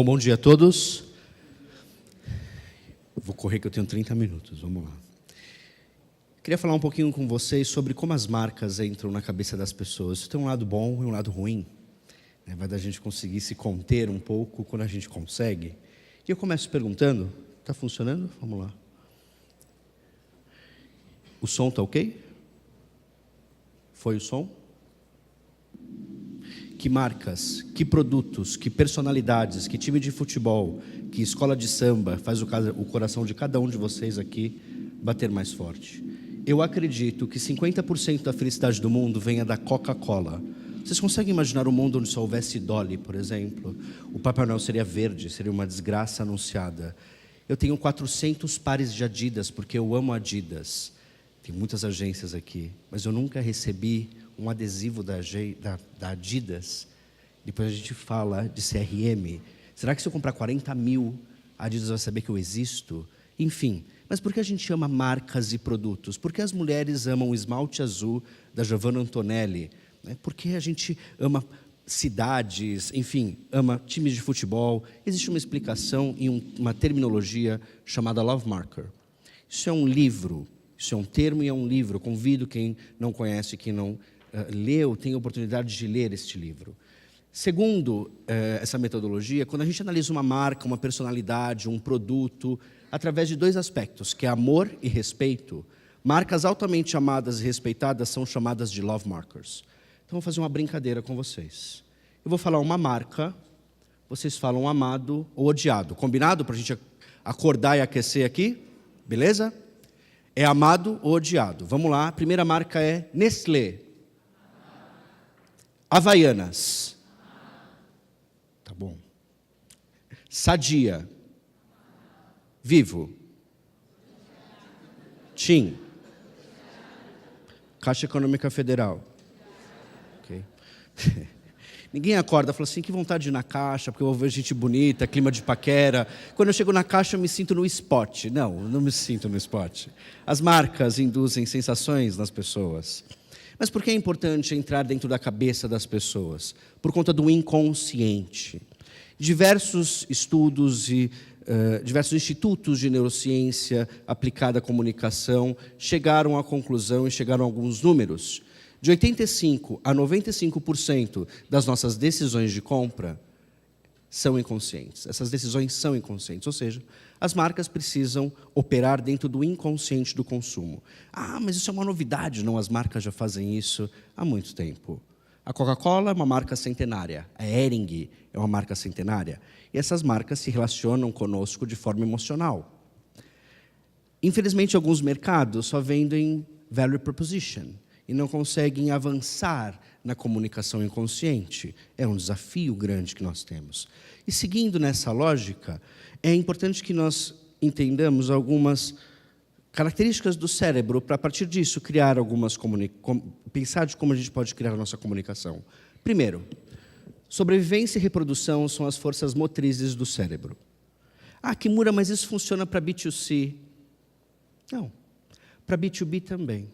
Bom dia a todos. Vou correr que eu tenho 30 minutos, vamos lá. Queria falar um pouquinho com vocês sobre como as marcas entram na cabeça das pessoas. Isso tem um lado bom e um lado ruim. Vai da gente conseguir se conter um pouco quando a gente consegue. E eu começo perguntando, está funcionando? Vamos lá. O som está ok? Foi o som? Que marcas, que produtos, que personalidades, que time de futebol, que escola de samba faz o coração de cada um de vocês aqui bater mais forte? Eu acredito que 50% da felicidade do mundo venha da Coca-Cola. Vocês conseguem imaginar um mundo onde só houvesse Dolly, por exemplo? O Papai Noel seria verde, seria uma desgraça anunciada. Eu tenho 400 pares de Adidas, porque eu amo Adidas. Tem muitas agências aqui, mas eu nunca recebi um adesivo da Adidas. Depois a gente fala de CRM. Será que se eu comprar 40 mil, a Adidas vai saber que eu existo? Enfim, mas por que a gente ama marcas e produtos? Por que as mulheres amam o esmalte azul da Giovanna Antonelli? Por que a gente ama cidades, enfim, ama times de futebol? Existe uma explicação e uma terminologia chamada Love Marker. Isso é um livro, isso é um termo e é um livro. Eu convido quem não conhece, quem não leu, tem a oportunidade de ler este livro. Segundo essa metodologia, quando a gente analisa uma marca, uma personalidade, um produto, através de dois aspectos, que é amor e respeito, marcas altamente amadas e respeitadas são chamadas de love markers. Então, vou fazer uma brincadeira com vocês. Eu vou falar uma marca, vocês falam amado ou odiado. Combinado? Para a gente acordar e aquecer aqui? Beleza? É amado ou odiado. Vamos lá, a primeira marca é Nestlé. Havaianas. Tá bom. Sadia. Vivo. TIM. Caixa Econômica Federal. Okay. Ninguém acorda e fala assim, que vontade de ir na Caixa, porque eu vou ver gente bonita, clima de paquera. Quando eu chego na Caixa, eu me sinto no spot. Não me sinto no spot. As marcas induzem sensações nas pessoas. Mas por que é importante entrar dentro da cabeça das pessoas? Por conta do inconsciente. Diversos estudos e diversos institutos de neurociência aplicada à comunicação chegaram à conclusão e chegaram a alguns números. De 85% a 95% das nossas decisões de compra são inconscientes. Essas decisões são inconscientes, ou seja, as marcas precisam operar dentro do inconsciente do consumo. Ah, mas isso é uma novidade. Não, as marcas já fazem isso há muito tempo. A Coca-Cola é uma marca centenária, a Hering é uma marca centenária, e essas marcas se relacionam conosco de forma emocional. Infelizmente, alguns mercados só vendem value proposition e não conseguem avançar na comunicação inconsciente. É um desafio grande que nós temos. E seguindo nessa lógica, é importante que nós entendamos algumas características do cérebro para, a partir disso, criar pensar de como a gente pode criar a nossa comunicação. Primeiro, sobrevivência e reprodução são as forças motrizes do cérebro. Ah, Kimura, mas isso funciona para B2C. Não, para B2B também.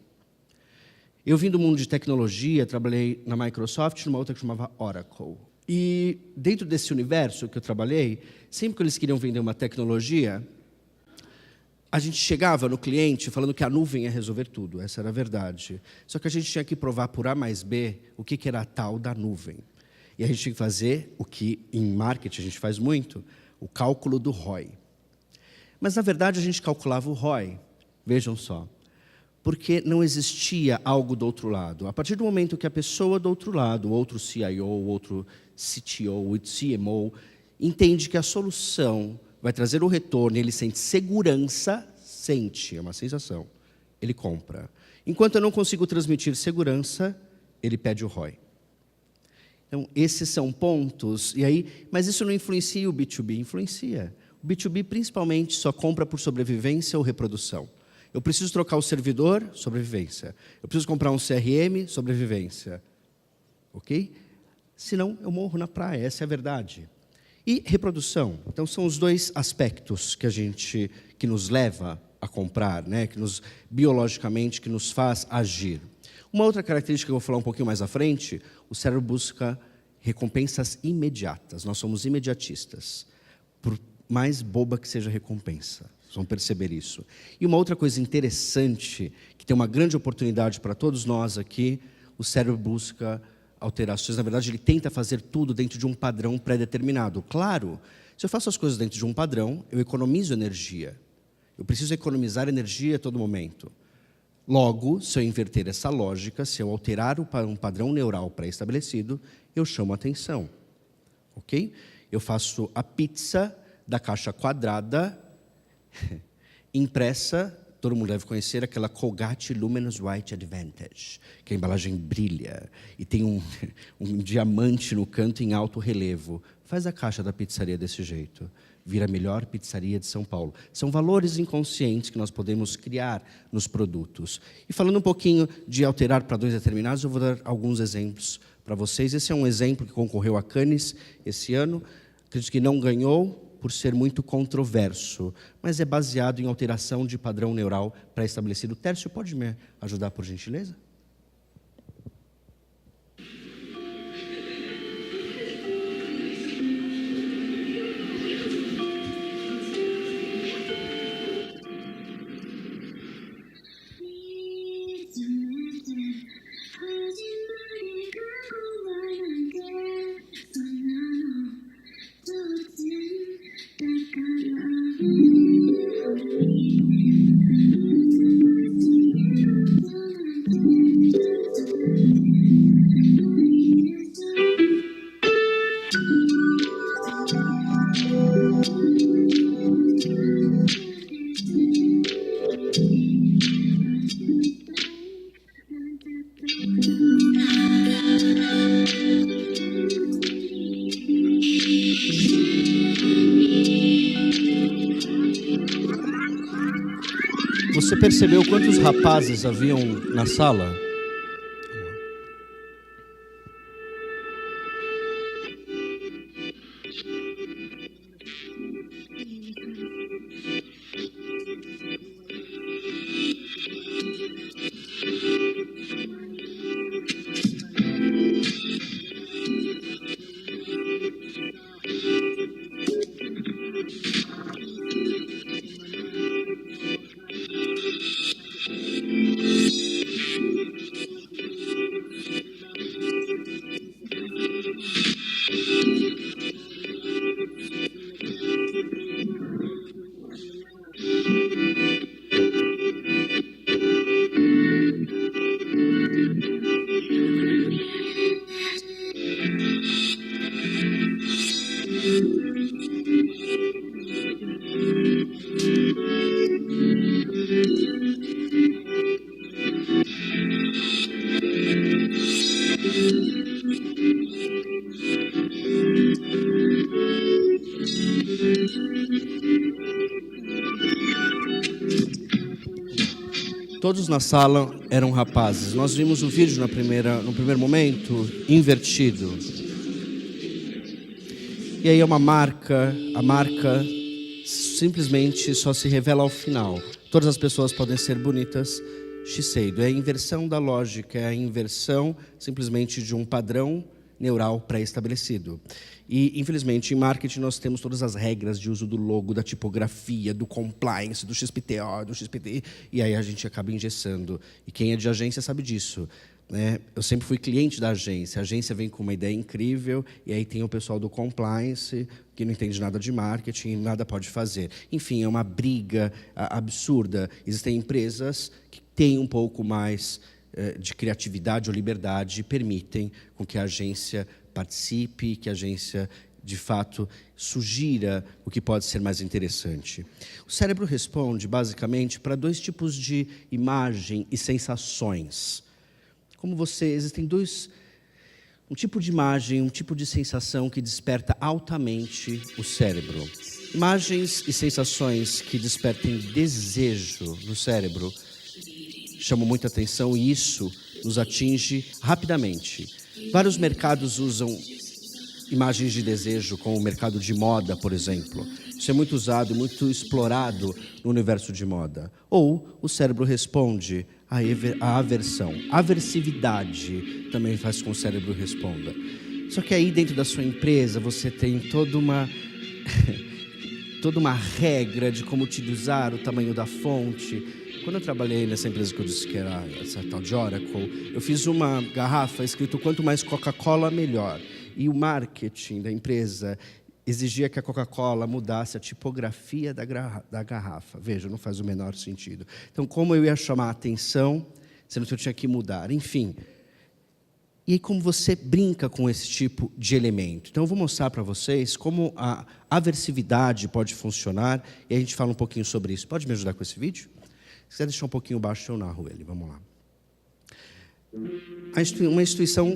Eu vim do mundo de tecnologia, trabalhei na Microsoft, numa outra que chamava Oracle. E dentro desse universo que eu trabalhei, sempre que eles queriam vender uma tecnologia, a gente chegava no cliente falando que a nuvem ia resolver tudo, essa era a verdade. Só que a gente tinha que provar por A mais B o que era a tal da nuvem. E a gente tinha que fazer o que em marketing a gente faz muito, o cálculo do ROI. Mas, na verdade, a gente calculava o ROI, vejam só, porque não existia algo do outro lado. A partir do momento que a pessoa do outro lado, outro CIO, outro CTO, CMO, entende que a solução vai trazer o retorno, ele sente segurança, é uma sensação, ele compra. Enquanto eu não consigo transmitir segurança, ele pede o ROI. Então, esses são pontos, mas isso não influencia o B2B? Influencia. O B2B, principalmente, só compra por sobrevivência ou reprodução. Eu preciso trocar o servidor, sobrevivência. Eu preciso comprar um CRM, sobrevivência. Ok? Senão, eu morro na praia, essa é a verdade. E reprodução. Então, são os dois aspectos que nos leva a comprar, que biologicamente, que nos faz agir. Uma outra característica que eu vou falar um pouquinho mais à frente, o cérebro busca recompensas imediatas. Nós somos imediatistas, por mais boba que seja a recompensa. Vocês vão perceber isso. E uma outra coisa interessante, que tem uma grande oportunidade para todos nós aqui, o cérebro busca alterações. Na verdade, ele tenta fazer tudo dentro de um padrão pré-determinado. Claro, se eu faço as coisas dentro de um padrão, eu economizo energia. Eu preciso economizar energia a todo momento. Logo, se eu inverter essa lógica, se eu alterar um padrão neural pré-estabelecido, eu chamo atenção. Ok? Eu faço a pizza da caixa quadrada, impressa, todo mundo deve conhecer aquela Colgate Luminous White Advantage, que a embalagem brilha e tem um diamante no canto em alto relevo. Faz a caixa da pizzaria desse jeito. Vira a melhor pizzaria de São Paulo. São valores inconscientes que nós podemos criar nos produtos. E falando um pouquinho de alterar padrões determinados, eu vou dar alguns exemplos para vocês. Esse é um exemplo que concorreu a Cannes esse ano. Acredito que não ganhou por ser muito controverso, mas é baseado em alteração de padrão neural pré-estabelecido. Tércio, pode me ajudar, por gentileza? Você percebeu quantos rapazes haviam na sala? Todos na sala eram rapazes. Nós vimos o vídeo no primeiro momento, invertido. E aí é uma marca, a marca simplesmente só se revela ao final. Todas as pessoas podem ser bonitas, Shiseido. É a inversão da lógica, é a inversão simplesmente de um padrão neural pré-estabelecido. E, infelizmente, em marketing nós temos todas as regras de uso do logo, da tipografia, do compliance, do XPTO, do XPT, e aí a gente acaba engessando. E quem é de agência sabe disso, né? Eu sempre fui cliente da agência. A agência vem com uma ideia incrível, e aí tem o pessoal do compliance, que não entende nada de marketing e nada pode fazer. Enfim, é uma briga absurda. Existem empresas que têm um pouco mais de criatividade ou liberdade e permitem com que a agência participe, que a agência, de fato, sugira o que pode ser mais interessante. O cérebro responde, basicamente, para dois tipos de imagem e sensações. Existem um tipo de imagem, um tipo de sensação que desperta altamente o cérebro. Imagens e sensações que despertem desejo no cérebro chamam muita atenção e isso nos atinge rapidamente. Vários mercados usam imagens de desejo, como o mercado de moda, por exemplo. Isso é muito usado, muito explorado no universo de moda. Ou o cérebro responde à aversão. A aversividade também faz com que o cérebro responda. Só que aí dentro da sua empresa você tem toda uma toda uma regra de como utilizar o tamanho da fonte. Quando eu trabalhei nessa empresa que eu disse que era essa tal de Oracle, eu fiz uma garrafa escrito quanto mais Coca-Cola, melhor. E o marketing da empresa exigia que a Coca-Cola mudasse a tipografia da garrafa. Veja, não faz o menor sentido. Então, como eu ia chamar a atenção, sendo que eu tinha que mudar? Enfim. E aí, como você brinca com esse tipo de elemento? Então, eu vou mostrar para vocês como a aversividade pode funcionar, e a gente fala um pouquinho sobre isso. Pode me ajudar com esse vídeo? Se quiser deixar um pouquinho baixo, eu narro ele. Vamos lá. Uma instituição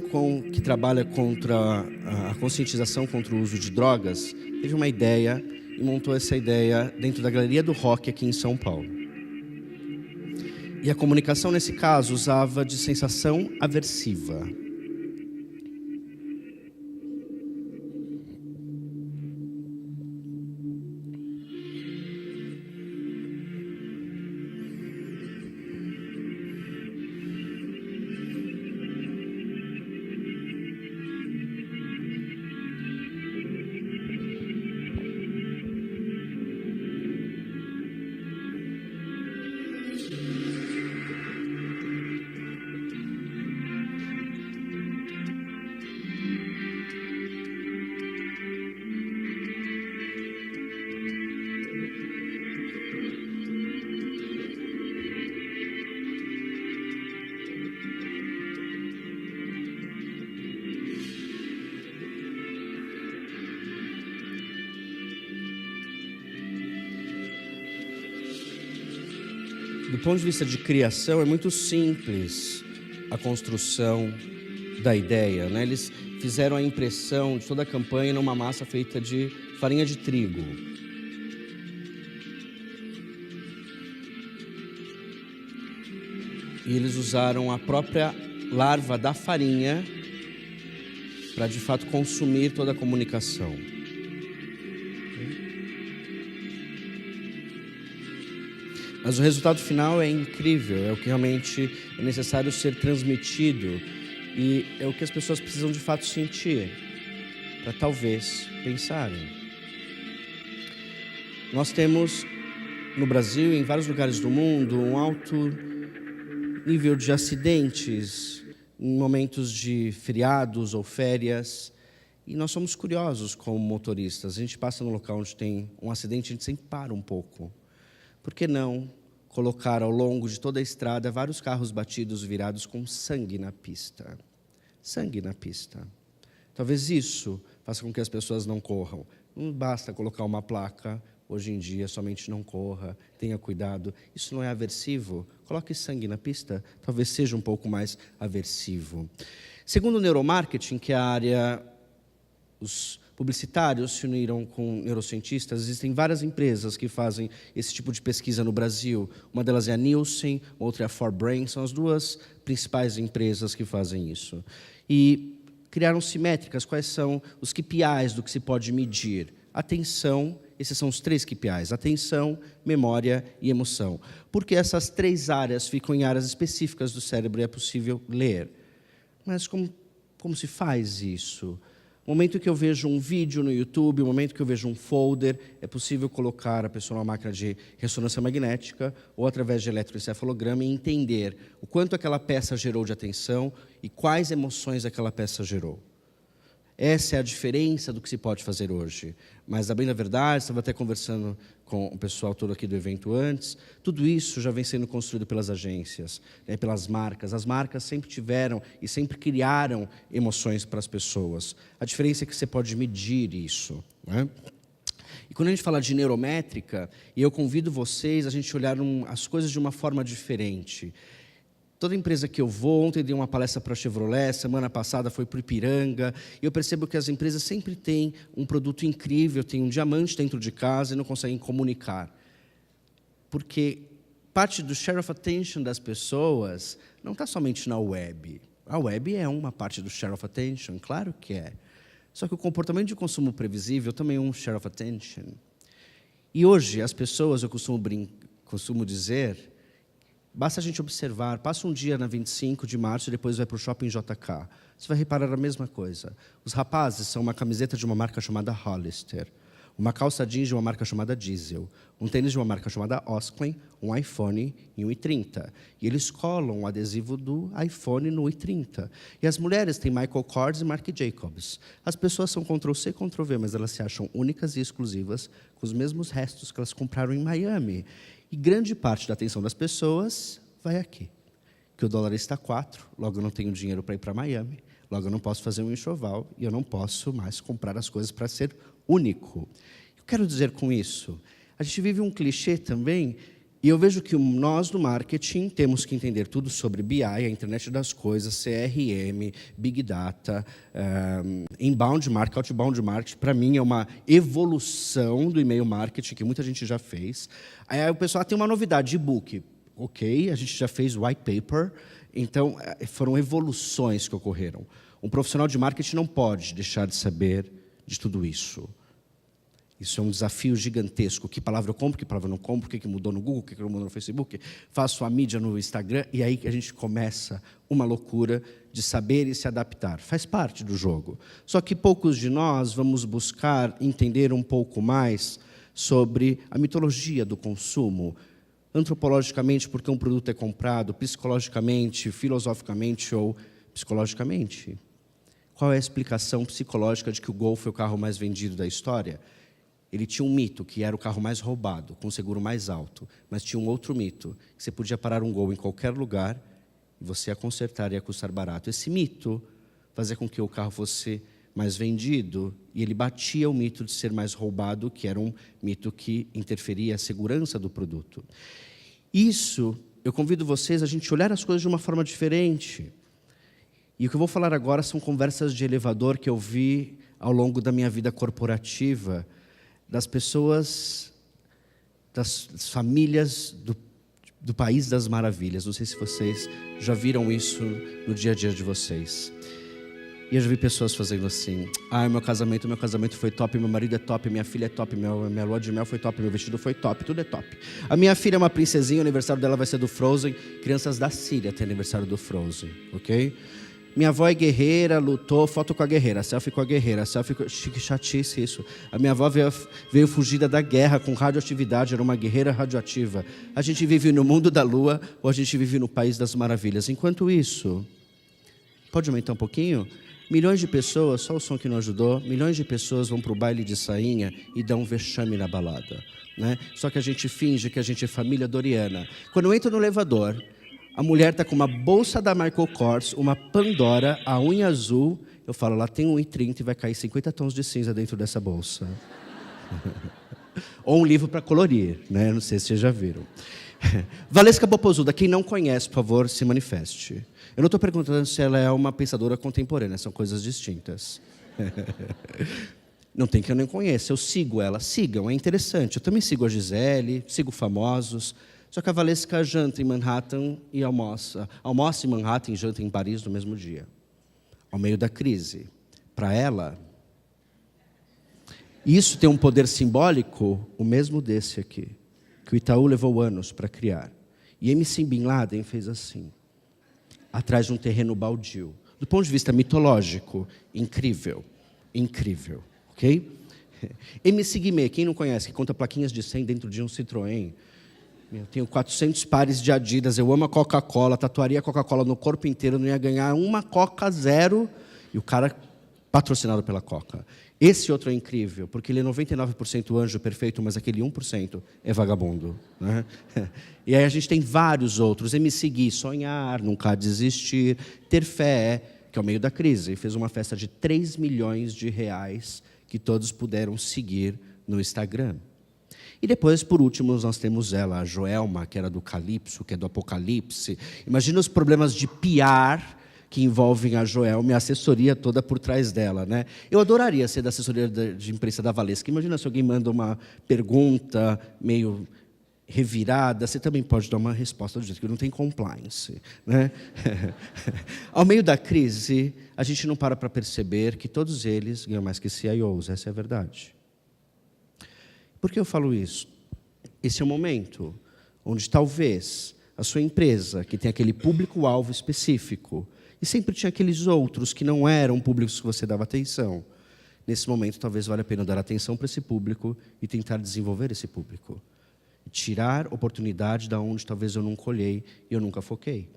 que trabalha contra a conscientização contra o uso de drogas teve uma ideia e montou essa ideia dentro da Galeria do Rock aqui em São Paulo. E a comunicação, nesse caso, usava de sensação aversiva. Do ponto de vista de criação, é muito simples a construção da ideia, né? Eles fizeram a impressão de toda a campanha numa massa feita de farinha de trigo. E eles usaram a própria larva da farinha para, de fato, consumir toda a comunicação. Mas o resultado final é incrível, é o que realmente é necessário ser transmitido e é o que as pessoas precisam de fato sentir, para talvez pensarem. Nós temos no Brasil e em vários lugares do mundo um alto nível de acidentes em momentos de feriados ou férias e nós somos curiosos como motoristas. A gente passa no local onde tem um acidente, a gente sempre para um pouco. Por que não colocar ao longo de toda a estrada vários carros batidos, virados com sangue na pista? Sangue na pista. Talvez isso faça com que as pessoas não corram. Não basta colocar uma placa, hoje em dia, somente não corra, tenha cuidado. Isso não é aversivo? Coloque sangue na pista, talvez seja um pouco mais aversivo. Segundo o neuromarketing, que é a área... Os publicitários se uniram com neurocientistas. Existem várias empresas que fazem esse tipo de pesquisa no Brasil. Uma delas é a Nielsen, outra é a 4Brain. São as duas principais empresas que fazem isso. E criaram-se métricas. Quais são os KPIs do que se pode medir? Atenção, esses são os 3 KPIs. Atenção, memória e emoção. Porque essas 3 áreas ficam em áreas específicas do cérebro e é possível ler. Mas como se faz isso? No momento que eu vejo um vídeo no YouTube, no momento que eu vejo um folder, é possível colocar a pessoa numa máquina de ressonância magnética ou através de eletroencefalograma e entender o quanto aquela peça gerou de atenção e quais emoções aquela peça gerou. Essa é a diferença do que se pode fazer hoje. Mas, a bem da verdade, estava até conversando com o pessoal todo aqui do evento antes, tudo isso já vem sendo construído pelas agências, né, pelas marcas. As marcas sempre tiveram e sempre criaram emoções para as pessoas. A diferença é que você pode medir isso, né? E quando a gente fala de neurométrica, e eu convido vocês a gente olhar as coisas de uma forma diferente. Toda empresa que eu vou, ontem dei uma palestra para a Chevrolet, semana passada foi para o Ipiranga, e eu percebo que as empresas sempre têm um produto incrível, têm um diamante dentro de casa e não conseguem comunicar. Porque parte do share of attention das pessoas não está somente na web. A web é uma parte do share of attention, claro que é. Só que o comportamento de consumo previsível também é um share of attention. E hoje, as pessoas, eu costumo dizer, Basta a gente observar, passa um dia na 25 de março e depois vai para o shopping JK. Você vai reparar a mesma coisa. Os rapazes são uma camiseta de uma marca chamada Hollister, uma calça jeans de uma marca chamada Diesel, um tênis de uma marca chamada Osklen, um iPhone e um i30. E eles colam o adesivo do iPhone no i30. E as mulheres têm Michael Kors e Marc Jacobs. As pessoas são Ctrl-C, Ctrl-V, mas elas se acham únicas e exclusivas com os mesmos restos que elas compraram em Miami. E grande parte da atenção das pessoas vai aqui. Que o dólar está 4, logo eu não tenho dinheiro para ir para Miami, logo eu não posso fazer um enxoval e eu não posso mais comprar as coisas para ser único. Eu quero dizer com isso, a gente vive um clichê também, e eu vejo que nós, no marketing, temos que entender tudo sobre BI, a internet das coisas, CRM, Big Data, inbound marketing, outbound marketing. Para mim, é uma evolução do e-mail marketing, que muita gente já fez. Aí o pessoal tem uma novidade, e-book. Ok, a gente já fez white paper, então foram evoluções que ocorreram. Um profissional de marketing não pode deixar de saber de tudo isso. Isso é um desafio gigantesco. Que palavra eu compro, que palavra eu não compro, o que mudou no Google, o que mudou no Facebook, faço a mídia no Instagram, e aí a gente começa uma loucura de saber e se adaptar. Faz parte do jogo. Só que poucos de nós vamos buscar entender um pouco mais sobre a mitologia do consumo, antropologicamente, porque um produto é comprado, psicologicamente, filosoficamente ou psicologicamente. Qual é a explicação psicológica de que o Gol foi o carro mais vendido da história? Ele tinha um mito, que era o carro mais roubado, com o seguro mais alto. Mas tinha um outro mito, que você podia parar um Gol em qualquer lugar e você ia consertar e ia custar barato. Esse mito fazia com que o carro fosse mais vendido e ele batia o mito de ser mais roubado, que era um mito que interferia a segurança do produto. Isso, eu convido vocês a gente olhar as coisas de uma forma diferente. E o que eu vou falar agora são conversas de elevador que eu vi ao longo da minha vida corporativa, das pessoas, das famílias do País das Maravilhas. Não sei se vocês já viram isso no dia a dia de vocês. E eu já vi pessoas fazendo assim: meu casamento foi top, meu marido é top, minha filha é top, minha lua de mel foi top, meu vestido foi top, tudo é top. A minha filha é uma princesinha, o aniversário dela vai ser do Frozen. Crianças da Síria têm aniversário do Frozen, ok? Minha avó é guerreira, lutou, foto com a guerreira, selfie com a guerreira, selfie com... Chique, chatice isso. A minha avó veio fugida da guerra com radioatividade, era uma guerreira radioativa. A gente vive no mundo da lua ou a gente vive no País das Maravilhas. Enquanto isso, pode aumentar um pouquinho? Milhões de pessoas, só o som que não ajudou, milhões de pessoas vão para o baile de sainha e dão um vexame na balada, né? Só que a gente finge que a gente é família Doriana. Quando eu entro no elevador, a mulher está com uma bolsa da Michael Kors, uma Pandora, a unha azul. Eu falo, ela tem 1,30 e vai cair 50 tons de cinza dentro dessa bolsa. Ou um livro para colorir, né? Não sei se vocês já viram. Valesca Popozuda, quem não conhece, por favor, se manifeste. Eu não estou perguntando se ela é uma pensadora contemporânea, são coisas distintas. Não tem que eu nem conheça, eu sigo ela. Sigam, é interessante. Eu também sigo a Gisele, sigo famosos. Só que a Valesca janta em Manhattan e almoça. Almoça em Manhattan e janta em Paris no mesmo dia. Ao meio da crise. Para ela, isso tem um poder simbólico, o mesmo desse aqui, que o Itaú levou anos para criar. E MC Bin Laden fez assim, atrás de um terreno baldio. Do ponto de vista mitológico, incrível, incrível, ok? MC Guimê, quem não conhece, que conta plaquinhas de 100 dentro de um Citroën. Eu tenho 400 pares de Adidas, eu amo a Coca-Cola, tatuaria a Coca-Cola no corpo inteiro, não ia ganhar uma Coca zero, e o cara patrocinado pela Coca. Esse outro é incrível, porque ele é 99% anjo perfeito, mas aquele 1% é vagabundo, né? E aí a gente tem vários outros, MC Gui, sonhar, nunca desistir, ter fé, que é o meio da crise, fez uma festa de 3 milhões de reais, que todos puderam seguir no Instagram. E depois, por último, nós temos ela, a Joelma, que era do Calypso, que é do Apocalipse. Imagina os problemas de PR que envolvem a Joelma e a assessoria toda por trás dela, né? Eu adoraria ser da assessoria de imprensa da Valesca. Imagina se alguém manda uma pergunta meio revirada, você também pode dar uma resposta do jeito que não tem compliance, né? Ao meio da crise, a gente não para perceber que todos eles ganham mais que CIOs, essa é a verdade. Por que eu falo isso? Esse é o momento onde talvez a sua empresa, que tem aquele público-alvo específico, e sempre tinha aqueles outros que não eram públicos que você dava atenção. Nesse momento, talvez valha a pena dar atenção para esse público e tentar desenvolver esse público. E tirar oportunidade da onde talvez eu não colhei e eu nunca foquei.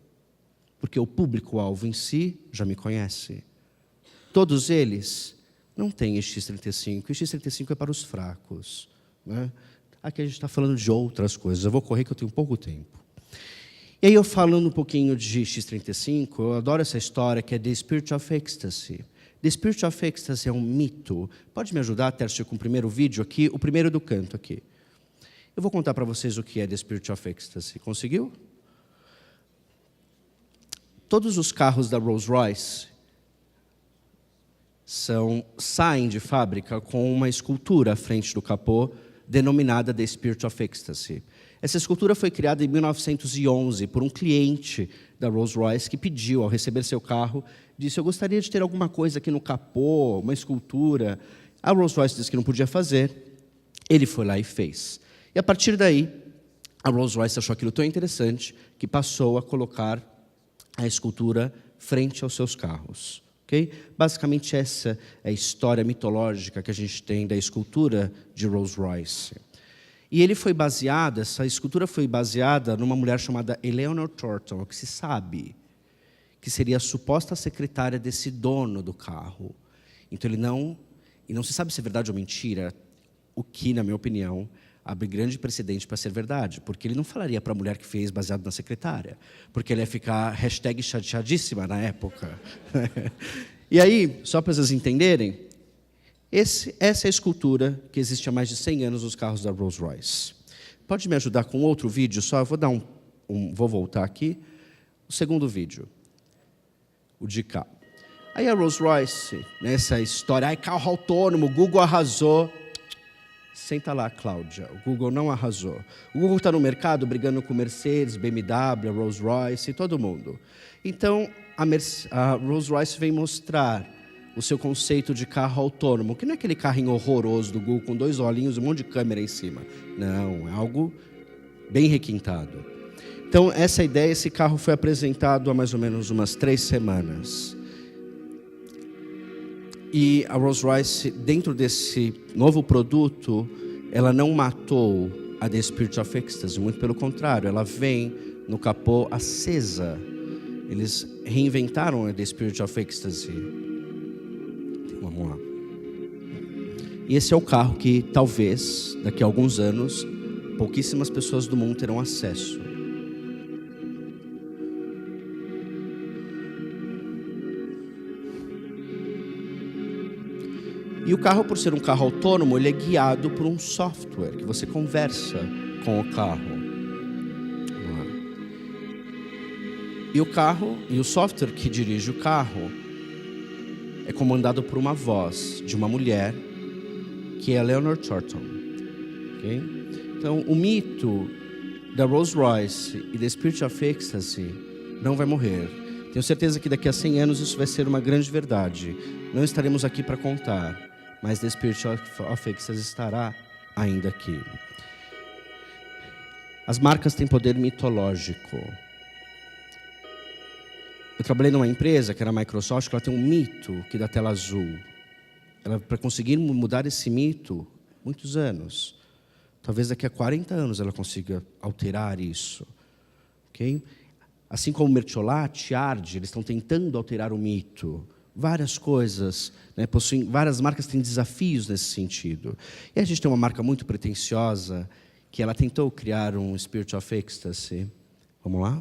Porque o público-alvo em si já me conhece. Todos eles não têm X35. E X35 é para os fracos, né? Aqui a gente está falando de outras coisas. Eu vou correr que eu tenho pouco tempo. E aí, eu falando um pouquinho de X35, eu adoro essa história que é The Spirit of Ecstasy. The Spirit of Ecstasy é um mito. Pode me ajudar, Tércio, com o primeiro vídeo aqui? O primeiro do canto aqui. Eu vou contar para vocês o que é The Spirit of Ecstasy. Conseguiu? Todos os carros da Rolls-Royce saem de fábrica com uma escultura à frente do capô, denominada The Spirit of Ecstasy. Essa escultura foi criada em 1911 por um cliente da Rolls-Royce que pediu, ao receber seu carro, disse: eu gostaria de ter alguma coisa aqui no capô, uma escultura. A Rolls-Royce disse que não podia fazer, ele foi lá e fez. E a partir daí, a Rolls-Royce achou aquilo tão interessante que passou a colocar a escultura frente aos seus carros. Okay? Basicamente, essa é a história mitológica que a gente tem da escultura de Rolls-Royce. E essa escultura foi baseada numa mulher chamada Eleanor Thornton, que se sabe que seria a suposta secretária desse dono do carro. Então, não se sabe se é verdade ou mentira, o que, na minha opinião, abre grande precedente para ser verdade, porque ele não falaria para a mulher que fez baseado na secretária, porque ele ia ficar #chateadíssima na época. E aí, só para vocês entenderem, essa é a escultura que existe há mais de 100 anos nos carros da Rolls-Royce. Pode me ajudar com outro vídeo só? Eu vou dar vou voltar aqui. O segundo vídeo, o de cá. Aí a Rolls-Royce, nessa história, carro autônomo, o Google arrasou. Senta lá, Cláudia, o Google não arrasou. O Google está no mercado brigando com Mercedes, BMW, Rolls-Royce e todo mundo. Então, a Rolls-Royce vem mostrar o seu conceito de carro autônomo, que não é aquele carrinho horroroso do Google com 2 olhinhos e um monte de câmera em cima. Não, é algo bem requintado. Então, essa ideia, esse carro foi apresentado há mais ou menos umas 3 semanas. E a Rolls-Royce, dentro desse novo produto, ela não matou a The Spirit of Ecstasy, muito pelo contrário, ela vem no capô acesa. Eles reinventaram a The Spirit of Ecstasy. Vamos lá. E esse é o carro que, talvez, daqui a alguns anos, pouquíssimas pessoas do mundo terão acesso. E o carro, por ser um carro autônomo, ele é guiado por um software, que você conversa com o carro. E o software que dirige o carro é comandado por uma voz de uma mulher, que é a Eleanor Thornton. Okay? Então, o mito da Rolls-Royce e da Spirit of Ecstasy não vai morrer. Tenho certeza que daqui a 100 anos isso vai ser uma grande verdade. Não estaremos aqui para contar, mas The Spirit of Ecstasy estará ainda aqui. As marcas têm poder mitológico. Eu trabalhei numa empresa, que era a Microsoft, que ela tem um mito que dá tela azul. Para conseguir mudar esse mito, muitos anos. Talvez daqui a 40 anos ela consiga alterar isso. Okay? Assim como o Mertiolate, Arde, eles estão tentando alterar o mito. Várias coisas, né, várias marcas têm desafios nesse sentido. E a gente tem uma marca muito pretensiosa, que ela tentou criar um Spirit of Ecstasy. Vamos lá?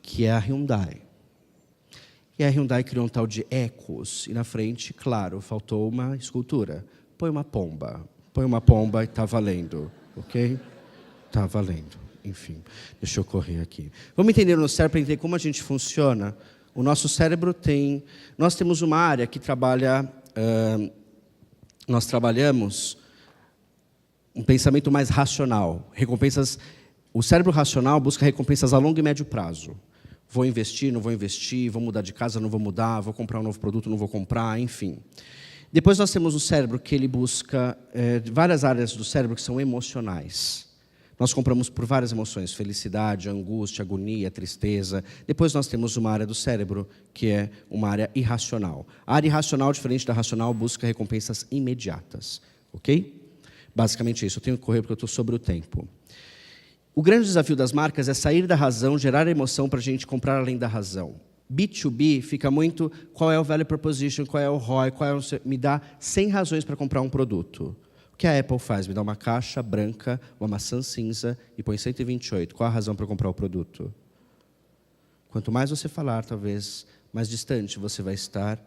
Que é a Hyundai. E a Hyundai criou um tal de Ecos. E na frente, claro, faltou uma escultura. Põe uma pomba e está valendo. Ok? Está valendo. Enfim, deixa eu correr aqui. Vamos entender no cérebro, para entender como a gente funciona. O nosso cérebro tem... Nós temos uma área que trabalha... nós trabalhamos um pensamento mais racional. O cérebro racional busca recompensas a longo e médio prazo. Vou investir, não vou investir, vou mudar de casa, não vou mudar, vou comprar um novo produto, não vou comprar, enfim. Depois nós temos o cérebro que ele busca várias áreas do cérebro que são emocionais. Nós compramos por várias emoções, felicidade, angústia, agonia, tristeza. Depois nós temos uma área do cérebro, que é uma área irracional. A área irracional, diferente da racional, busca recompensas imediatas. Ok? Basicamente isso. Eu tenho que correr porque eu estou sobre o tempo. O grande desafio das marcas é sair da razão, gerar emoção para a gente comprar além da razão. B2B fica muito, qual é o value proposition, qual é o ROI, me dá 100 razões para comprar um produto. O que a Apple faz? Me dá uma caixa branca, uma maçã cinza e põe 128. Qual a razão para comprar o produto? Quanto mais você falar, talvez mais distante você vai estar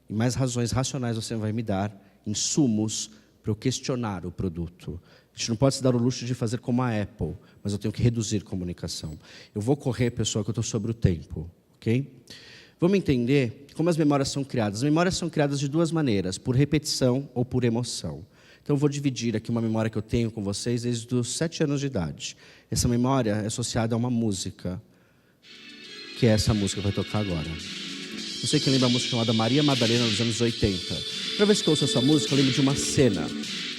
e mais razões racionais você vai me dar, insumos para eu questionar o produto. A gente não pode se dar o luxo de fazer como a Apple, mas eu tenho que reduzir comunicação. Eu vou correr, pessoal, que eu estou sobre o tempo. Okay? Vamos entender como as memórias são criadas. As memórias são criadas de duas maneiras, por repetição ou por emoção. Então, eu vou dividir aqui uma memória que eu tenho com vocês desde os 7 anos de idade. Essa memória é associada a uma música, que é essa música que vai tocar agora. Não sei quem lembra a música chamada Maria Madalena, dos anos 80. Toda vez que eu ouço essa música, eu lembro de uma cena.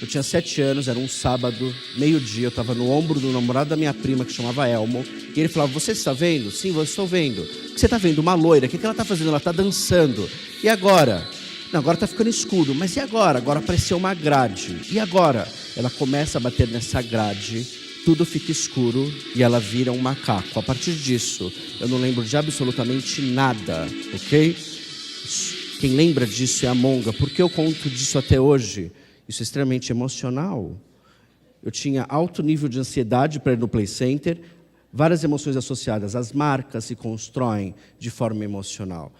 Eu tinha 7 anos, era um sábado, meio-dia, eu estava no ombro do namorado da minha prima, que chamava Elmo, e ele falava, você está vendo? Sim, eu estou vendo. O que você está vendo? Uma loira, o que ela está fazendo? Ela está dançando. E agora? Não, agora está ficando escuro. Mas e agora? Agora apareceu uma grade. E agora? Ela começa a bater nessa grade, tudo fica escuro e ela vira um macaco. A partir disso, eu não lembro de absolutamente nada, ok? Quem lembra disso é a Monga. Por que eu conto disso até hoje? Isso é extremamente emocional. Eu tinha alto nível de ansiedade para ir no Play Center, várias emoções associadas. As marcas se constroem de forma emocional.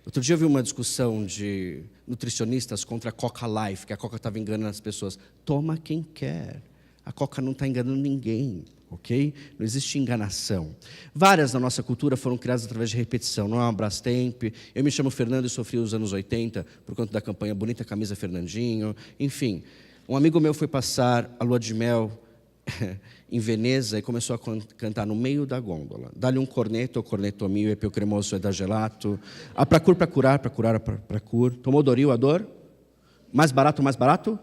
Outro dia eu vi uma discussão de nutricionistas contra a Coca Life, que a Coca estava enganando as pessoas. Toma quem quer. A Coca não está enganando ninguém, ok? Não existe enganação. Várias da nossa cultura foram criadas através de repetição. Não é uma Brastemp. Eu me chamo Fernando e sofri os anos 80 por conta da campanha Bonita Camisa Fernandinho. Enfim, um amigo meu foi passar a lua de mel em Veneza e começou a cantar no meio da gôndola. Dá-lhe um corneto, o corneto mio, epio cremoso e da gelato. A pra curar, pra cur. Tomou Doril, a dor? Mais barato?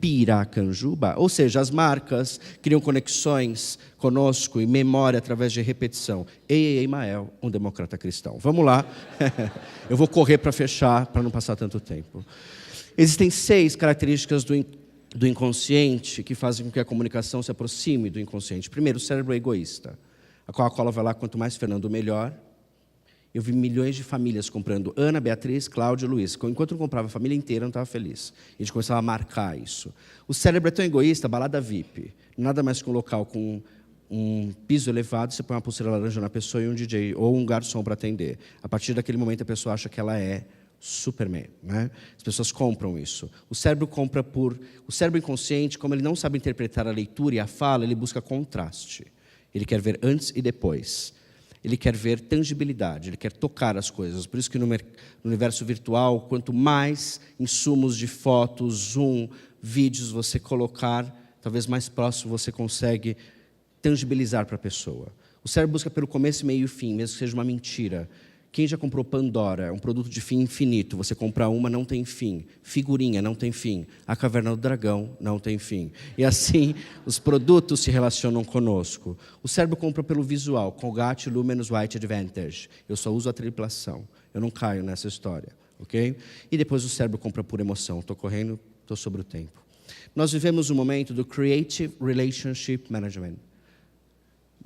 Piracanjuba. Ou seja, as marcas criam conexões conosco e memória através de repetição. Ei, Mael, um democrata cristão. Vamos lá. Eu vou correr para fechar, para não passar tanto tempo. Existem 6 características do inconsciente que fazem com que a comunicação se aproxime do inconsciente. Primeiro, o cérebro é egoísta. A Coca-Cola vai lá, quanto mais Fernando, melhor. Eu vi milhões de famílias comprando Ana, Beatriz, Cláudio e Luiz. Enquanto eu comprava a família inteira, eu não estava feliz. E a gente começava a marcar isso. O cérebro é tão egoísta, balada VIP. Nada mais que um local com um piso elevado, você põe uma pulseira laranja na pessoa e um DJ, ou um garçom para atender. A partir daquele momento, a pessoa acha que ela é Superman, né? As pessoas compram isso. O cérebro o cérebro inconsciente, como ele não sabe interpretar a leitura e a fala, ele busca contraste. Ele quer ver antes e depois. Ele quer ver tangibilidade, ele quer tocar as coisas. Por isso que no universo virtual, quanto mais insumos de fotos, zoom, vídeos você colocar, talvez mais próximo você consegue tangibilizar para a pessoa. O cérebro busca pelo começo, meio e fim, mesmo que seja uma mentira. Quem já comprou Pandora, um produto de fim infinito, você compra uma, não tem fim. Figurinha, não tem fim. A Caverna do Dragão, não tem fim. E assim, os produtos se relacionam conosco. O cérebro compra pelo visual, Colgate Luminous White Advantage. Eu só uso a triplação. Eu não caio nessa história, ok? E depois o cérebro compra por emoção. Estou correndo, estou sobre o tempo. Nós vivemos um momento do Creative Relationship Management.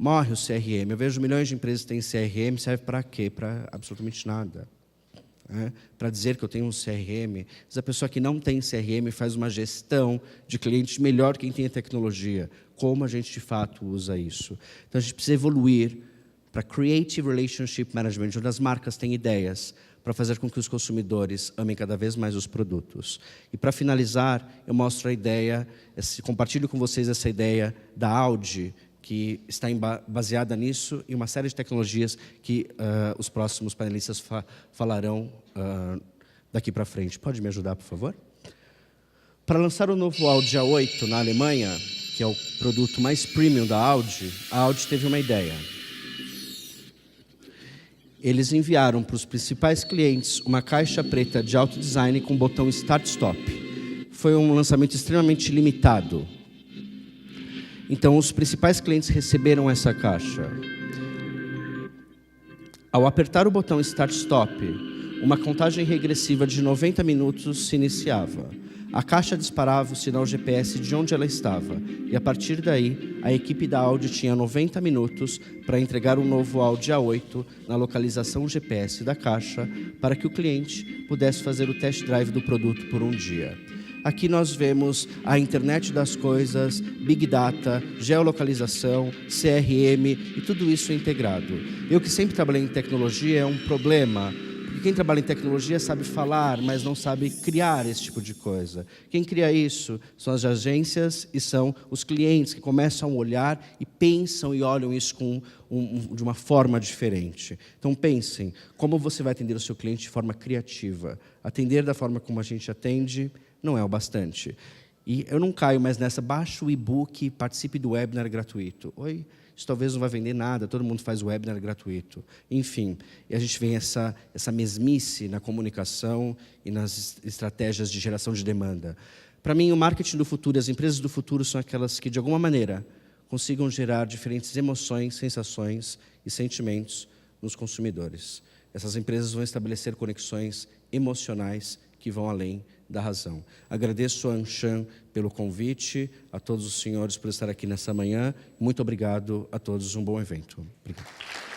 Morre o CRM. Eu vejo milhões de empresas que têm CRM, serve para quê? Para absolutamente nada. Para dizer que eu tenho um CRM. Mas a pessoa que não tem CRM faz uma gestão de clientes melhor que quem tem a tecnologia. Como a gente, de fato, usa isso? Então, a gente precisa evoluir para Creative Relationship Management, onde as marcas têm ideias para fazer com que os consumidores amem cada vez mais os produtos. E, para finalizar, eu mostro a ideia, compartilho com vocês essa ideia da Audi, que está baseada nisso e uma série de tecnologias que os próximos panelistas falarão daqui para frente. Pode me ajudar, por favor? Para lançar o novo Audi A8 na Alemanha, que é o produto mais premium da Audi, a Audi teve uma ideia. Eles enviaram para os principais clientes uma caixa preta de alto design com botão Start-Stop. Foi um lançamento extremamente limitado. Então, os principais clientes receberam essa caixa. Ao apertar o botão Start Stop, uma contagem regressiva de 90 minutos se iniciava. A caixa disparava o sinal GPS de onde ela estava, e a partir daí, a equipe da Audi tinha 90 minutos para entregar um novo Audi A8 na localização GPS da caixa, para que o cliente pudesse fazer o test drive do produto por um dia. Aqui nós vemos a internet das coisas, Big Data, geolocalização, CRM e tudo isso integrado. Eu que sempre trabalhei em tecnologia é um problema, porque quem trabalha em tecnologia sabe falar, mas não sabe criar esse tipo de coisa. Quem cria isso são as agências e são os clientes que começam a olhar e pensam e olham isso de uma forma diferente. Então pensem, como você vai atender o seu cliente de forma criativa? Atender da forma como a gente atende não é o bastante. E eu não caio mais nessa, baixa o e-book, participe do webinar gratuito. Oi, isso talvez não vai vender nada, todo mundo faz webinar gratuito. Enfim, e a gente vê essa mesmice na comunicação e nas estratégias de geração de demanda. Para mim, o marketing do futuro e as empresas do futuro são aquelas que, de alguma maneira, consigam gerar diferentes emoções, sensações e sentimentos nos consumidores. Essas empresas vão estabelecer conexões emocionais que vão além da razão. Agradeço a Anshan pelo convite, a todos os senhores por estar aqui nessa manhã. Muito obrigado a todos, um bom evento. Obrigado.